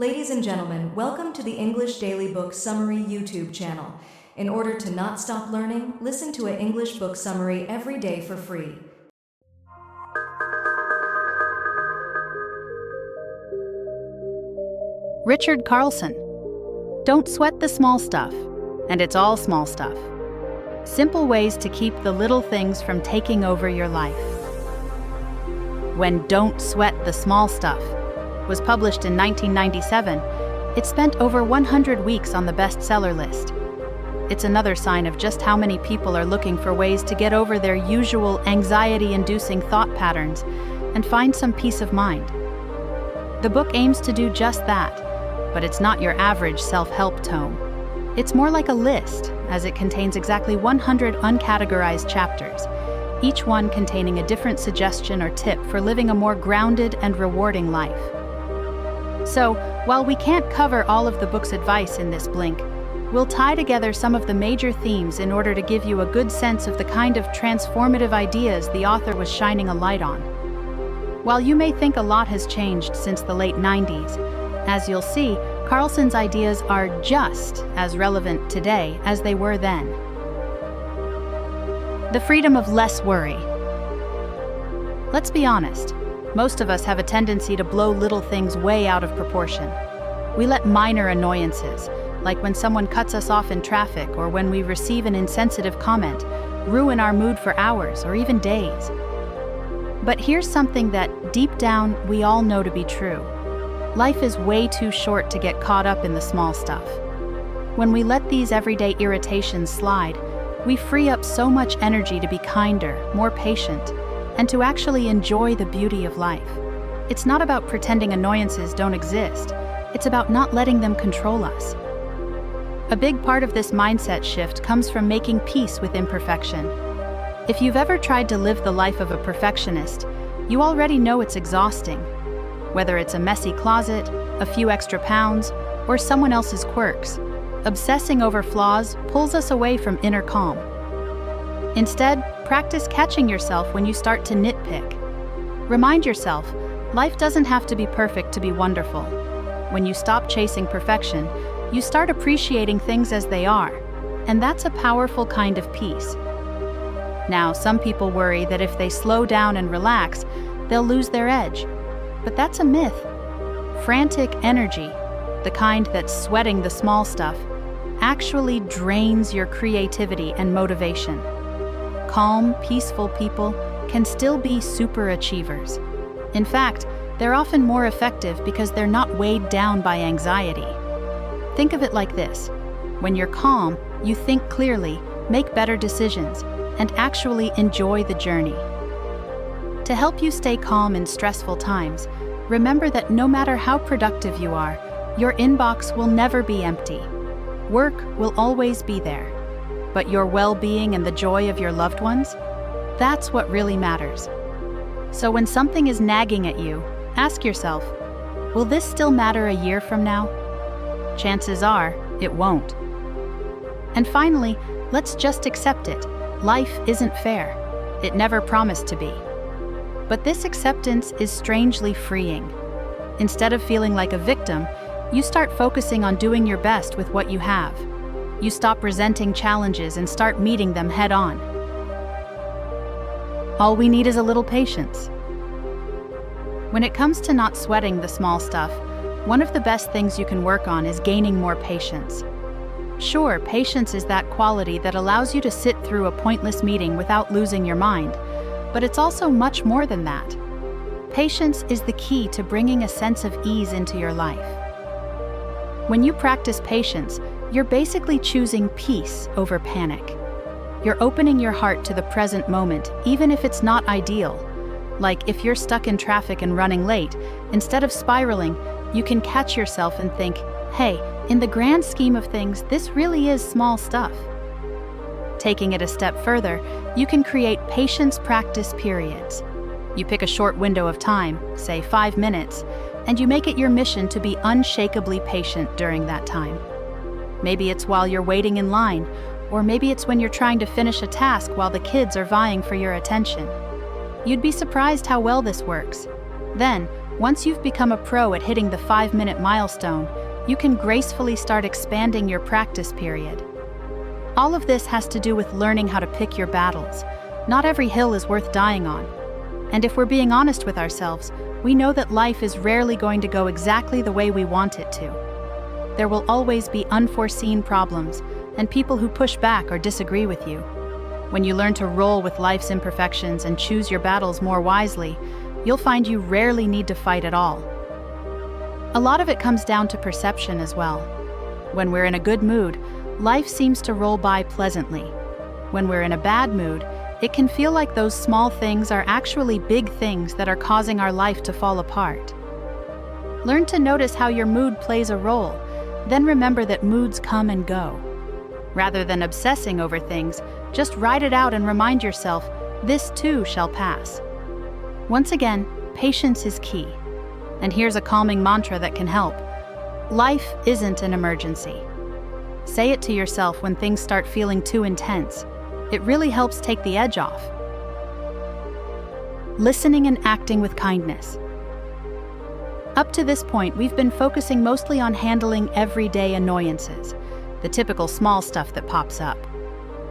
Ladies and gentlemen, welcome to the English Daily Book Summary YouTube channel. In order to not stop learning, listen to an English book summary every day for free. Richard Carlson. Don't sweat the small stuff, and it's all small stuff. Simple ways to keep the little things from taking over your life. When Don't Sweat the Small Stuff was published in 1997, it spent over 100 weeks on the bestseller list. It's another sign of just how many people are looking for ways to get over their usual anxiety-inducing thought patterns and find some peace of mind. The book aims to do just that, but it's not your average self-help tome. It's more like a list, as it contains exactly 100 uncategorized chapters, each one containing a different suggestion or tip for living a more grounded and rewarding life. So, while we can't cover all of the book's advice in this blink, we'll tie together some of the major themes in order to give you a good sense of the kind of transformative ideas the author was shining a light on. While you may think a lot has changed since the late 90s, as you'll see, Carlson's ideas are just as relevant today as they were then. The freedom of less worry. Let's be honest, most of us have a tendency to blow little things way out of proportion. We let minor annoyances, like when someone cuts us off in traffic or when we receive an insensitive comment, ruin our mood for hours or even days. But here's something that, deep down, we all know to be true. Life is way too short to get caught up in the small stuff. When we let these everyday irritations slide, we free up so much energy to be kinder, more patient, and to actually enjoy the beauty of life. It's not about pretending annoyances don't exist. It's about not letting them control us. A big part of this mindset shift comes from making peace with imperfection. If you've ever tried to live the life of a perfectionist, you already know it's exhausting. Whether it's a messy closet, a few extra pounds, or someone else's quirks, obsessing over flaws pulls us away from inner calm. Instead, practice catching yourself when you start to nitpick. Remind yourself, life doesn't have to be perfect to be wonderful. When you stop chasing perfection, you start appreciating things as they are, and that's a powerful kind of peace. Now, some people worry that if they slow down and relax, they'll lose their edge. But that's a myth. Frantic energy, the kind that's sweating the small stuff, actually drains your creativity and motivation. Calm, peaceful people can still be super achievers. In fact, they're often more effective because they're not weighed down by anxiety. Think of it like this. When you're calm, you think clearly, make better decisions, and actually enjoy the journey. To help you stay calm in stressful times, remember that no matter how productive you are, your inbox will never be empty. Work will always be there. But your well-being and the joy of your loved ones? That's what really matters. So when something is nagging at you, ask yourself, will this still matter a year from now? Chances are, it won't. And finally, let's just accept it. Life isn't fair. It never promised to be. But this acceptance is strangely freeing. Instead of feeling like a victim, you start focusing on doing your best with what you have. You stop resenting challenges and start meeting them head on. All we need is a little patience. When it comes to not sweating the small stuff, one of the best things you can work on is gaining more patience. Sure, patience is that quality that allows you to sit through a pointless meeting without losing your mind. But it's also much more than that. Patience is the key to bringing a sense of ease into your life. When you practice patience, you're basically choosing peace over panic. You're opening your heart to the present moment, even if it's not ideal. Like if you're stuck in traffic and running late, instead of spiraling, you can catch yourself and think, hey, in the grand scheme of things, this really is small stuff. Taking it a step further, you can create patience practice periods. You pick a short window of time, say 5 minutes, and you make it your mission to be unshakably patient during that time. Maybe it's while you're waiting in line, or maybe it's when you're trying to finish a task while the kids are vying for your attention. You'd be surprised how well this works. Then, Once you've become a pro at hitting the 5-minute milestone, you can gracefully start expanding your practice period. All of this has to do with learning how to pick your battles. Not every hill is worth dying on. And if we're being honest with ourselves, we know that life is rarely going to go exactly the way we want it to. There will always be unforeseen problems and people who push back or disagree with you. When you learn to roll with life's imperfections and choose your battles more wisely, you'll find you rarely need to fight at all. A lot of it comes down to perception as well. When we're in a good mood, life seems to roll by pleasantly. When we're in a bad mood, it can feel like those small things are actually big things that are causing our life to fall apart. Learn to notice how your mood plays a role, then remember that moods come and go. Rather than obsessing over things, just write it out and remind yourself, this too shall pass. Once again, patience is key. And here's a calming mantra that can help. Life isn't an emergency. Say it to yourself when things start feeling too intense. It really helps take the edge off. Listening and acting with kindness. Up to this point, we've been focusing mostly on handling everyday annoyances, the typical small stuff that pops up.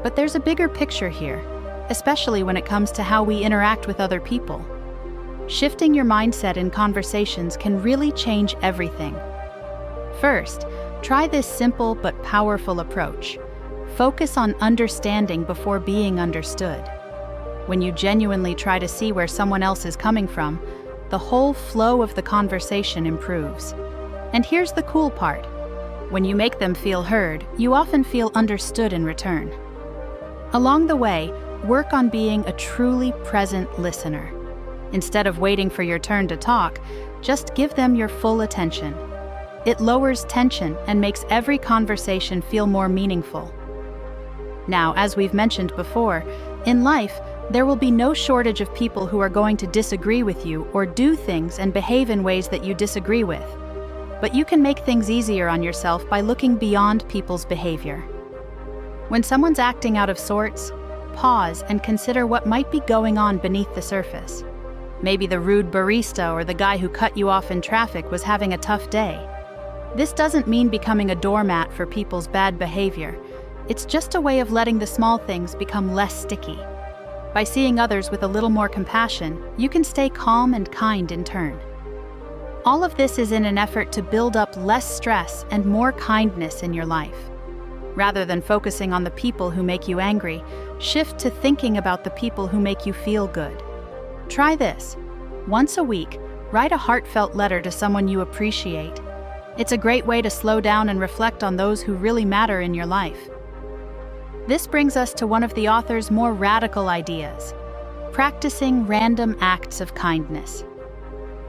But there's a bigger picture here, especially when it comes to how we interact with other people. Shifting your mindset in conversations can really change everything. First, try this simple but powerful approach. Focus on understanding before being understood. When you genuinely try to see where someone else is coming from, the whole flow of the conversation improves. And here's the cool part. When you make them feel heard, you often feel understood in return. Along the way, work on being a truly present listener. Instead of waiting for your turn to talk, just give them your full attention. It lowers tension and makes every conversation feel more meaningful. Now, as we've mentioned before, in life, there will be no shortage of people who are going to disagree with you or do things and behave in ways that you disagree with. But you can make things easier on yourself by looking beyond people's behavior. When someone's acting out of sorts, pause and consider what might be going on beneath the surface. Maybe the rude barista or the guy who cut you off in traffic was having a tough day. This doesn't mean becoming a doormat for people's bad behavior. It's just a way of letting the small things become less sticky. By seeing others with a little more compassion, you can stay calm and kind in turn. All of this is in an effort to build up less stress and more kindness in your life. Rather than focusing on the people who make you angry, shift to thinking about the people who make you feel good. Try this. Once a week, write a heartfelt letter to someone you appreciate. It's a great way to slow down and reflect on those who really matter in your life. This brings us to one of the author's more radical ideas: practicing random acts of kindness.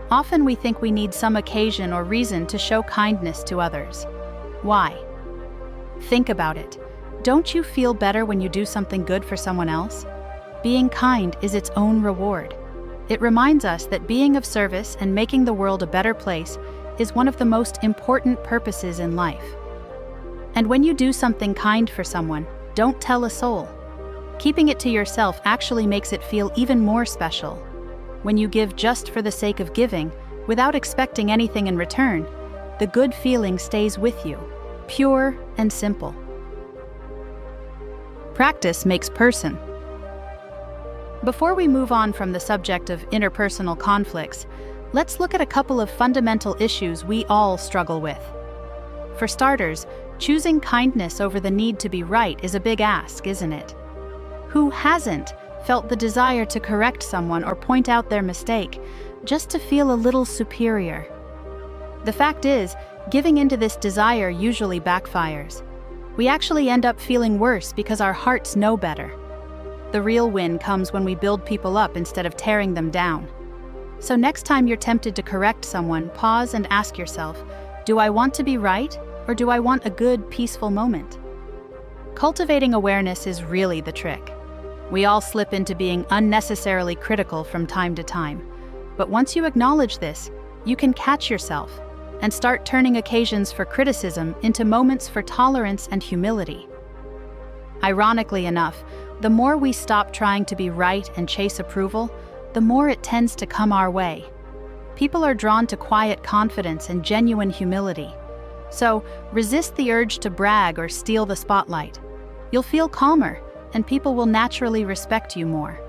Often we think we need some occasion or reason to show kindness to others. Why? Think about it. Don't you feel better when you do something good for someone else? Being kind is its own reward. It reminds us that being of service and making the world a better place is one of the most important purposes in life. And when you do something kind for someone, don't tell a soul. Keeping it to yourself actually makes it feel even more special. When you give just for the sake of giving, without expecting anything in return, the good feeling stays with you, pure and simple. Practice makes person. Before we move on from the subject of interpersonal conflicts, let's look at a couple of fundamental issues we all struggle with. For starters, choosing kindness over the need to be right is a big ask, isn't it? Who hasn't felt the desire to correct someone or point out their mistake, just to feel a little superior? The fact is, giving into this desire usually backfires. We actually end up feeling worse because our hearts know better. The real win comes when we build people up instead of tearing them down. So next time you're tempted to correct someone, pause and ask yourself, do I want to be right, or do I want a good, peaceful moment? Cultivating awareness is really the trick. We all slip into being unnecessarily critical from time to time. But once you acknowledge this, you can catch yourself and start turning occasions for criticism into moments for tolerance and humility. Ironically enough, the more we stop trying to be right and chase approval, the more it tends to come our way. People are drawn to quiet confidence and genuine humility. So, resist the urge to brag or steal the spotlight. You'll feel calmer, and people will naturally respect you more.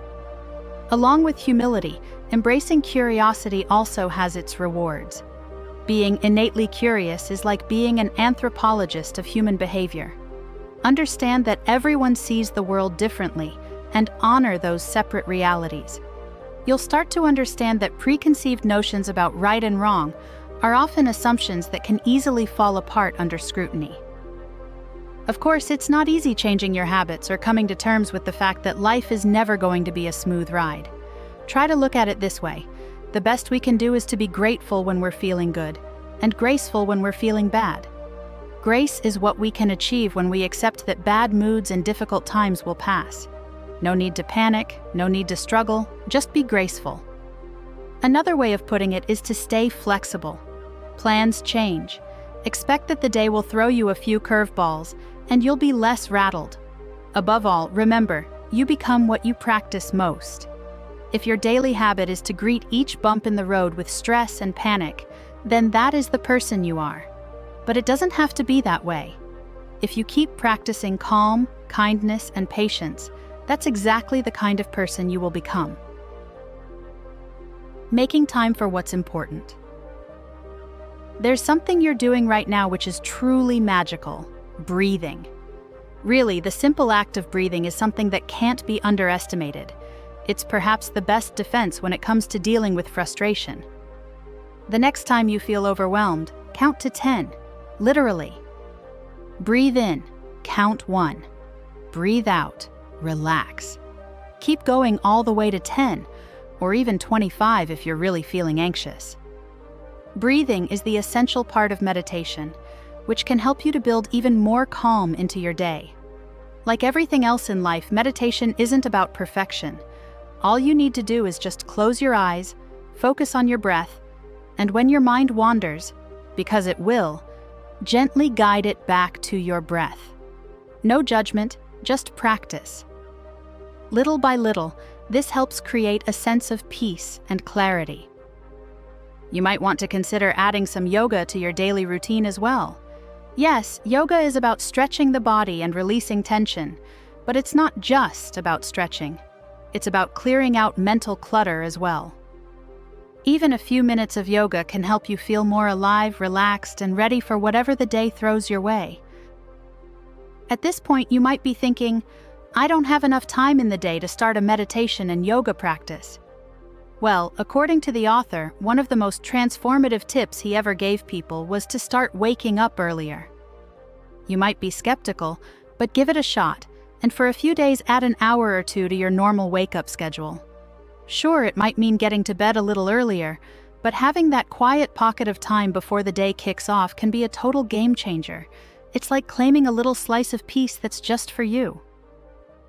Along with humility, embracing curiosity also has its rewards. Being innately curious is like being an anthropologist of human behavior. Understand that everyone sees the world differently and honor those separate realities. You'll start to understand that preconceived notions about right and wrong are often assumptions that can easily fall apart under scrutiny. Of course, it's not easy changing your habits or coming to terms with the fact that life is never going to be a smooth ride. Try to look at it this way. The best we can do is to be grateful when we're feeling good, and graceful when we're feeling bad. Grace is what we can achieve when we accept that bad moods and difficult times will pass. No need to panic, no need to struggle, just be graceful. Another way of putting it is to stay flexible. Plans change. Expect that the day will throw you a few curveballs, and you'll be less rattled. Above all, remember, you become what you practice most. If your daily habit is to greet each bump in the road with stress and panic, then that is the person you are. But it doesn't have to be that way. If you keep practicing calm, kindness, and patience, that's exactly the kind of person you will become. Making time for what's important. There's something you're doing right now which is truly magical: breathing. Really, the simple act of breathing is something that can't be underestimated. It's perhaps the best defense when it comes to dealing with frustration. The next time you feel overwhelmed, count to 10, literally. Breathe in, count 1. Breathe out, relax. Keep going all the way to 10, or even 25 if you're really feeling anxious. Breathing is the essential part of meditation, which can help you to build even more calm into your day. Like everything else in life, meditation isn't about perfection. All you need to do is just close your eyes, focus on your breath, and when your mind wanders, because it will, gently guide it back to your breath. No judgment, just practice. Little by little, this helps create a sense of peace and clarity. You might want to consider adding some yoga to your daily routine as well. Yes, yoga is about stretching the body and releasing tension, but it's not just about stretching. It's about clearing out mental clutter as well. Even a few minutes of yoga can help you feel more alive, relaxed, and ready for whatever the day throws your way. At this point, you might be thinking, I don't have enough time in the day to start a meditation and yoga practice. Well, according to the author, one of the most transformative tips he ever gave people was to start waking up earlier. You might be skeptical, but give it a shot, and for a few days add an hour or two to your normal wake-up schedule. Sure, it might mean getting to bed a little earlier, but having that quiet pocket of time before the day kicks off can be a total game changer. It's like claiming a little slice of peace that's just for you.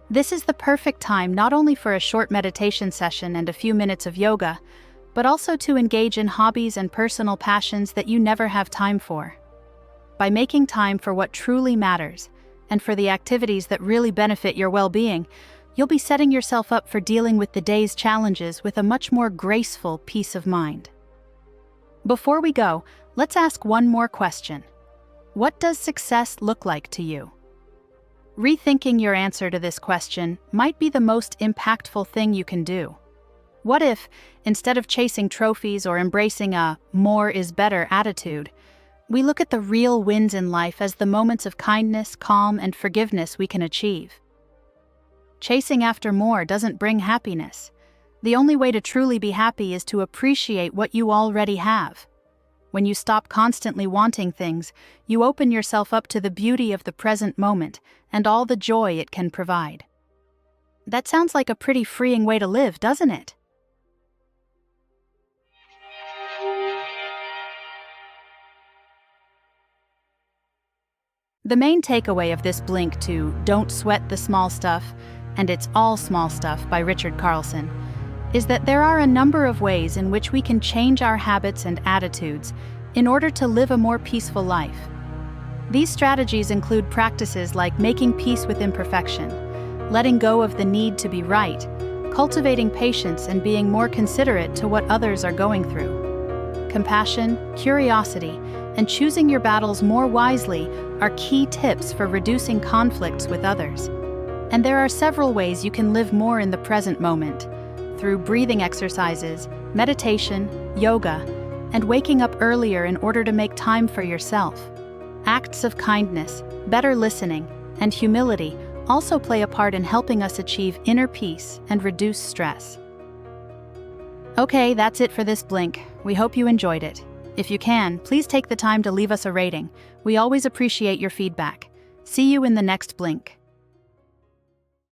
This is the perfect time not only for a short meditation session and a few minutes of yoga, but also to engage in hobbies and personal passions that you never have time for. By making time for what truly matters, and for the activities that really benefit your well-being, you'll be setting yourself up for dealing with the day's challenges with a much more graceful peace of mind. Before we go, let's ask one more question. What does success look like to you? Rethinking your answer to this question might be the most impactful thing you can do. What if, instead of chasing trophies or embracing a more is better attitude, we look at the real wins in life as the moments of kindness, calm, and forgiveness we can achieve? Chasing after more doesn't bring happiness. The only way to truly be happy is to appreciate what you already have. When you stop constantly wanting things, you open yourself up to the beauty of the present moment and all the joy it can provide. That sounds like a pretty freeing way to live, doesn't it? The main takeaway of this blink to Don't Sweat the Small Stuff, and It's All Small Stuff by Richard Carlson, is that there are a number of ways in which we can change our habits and attitudes in order to live a more peaceful life. These strategies include practices like making peace with imperfection, letting go of the need to be right, cultivating patience, and being more considerate to what others are going through. compassion, curiosity, and choosing your battles more wisely are key tips for reducing conflicts with others. And there are several ways you can live more in the present moment, through breathing exercises, meditation, yoga, and waking up earlier in order to make time for yourself. Acts of kindness, better listening, and humility also play a part in helping us achieve inner peace and reduce stress. Okay, that's it for this Blink. We hope you enjoyed it. If you can, please take the time to leave us a rating. We always appreciate your feedback. See you in the next Blink.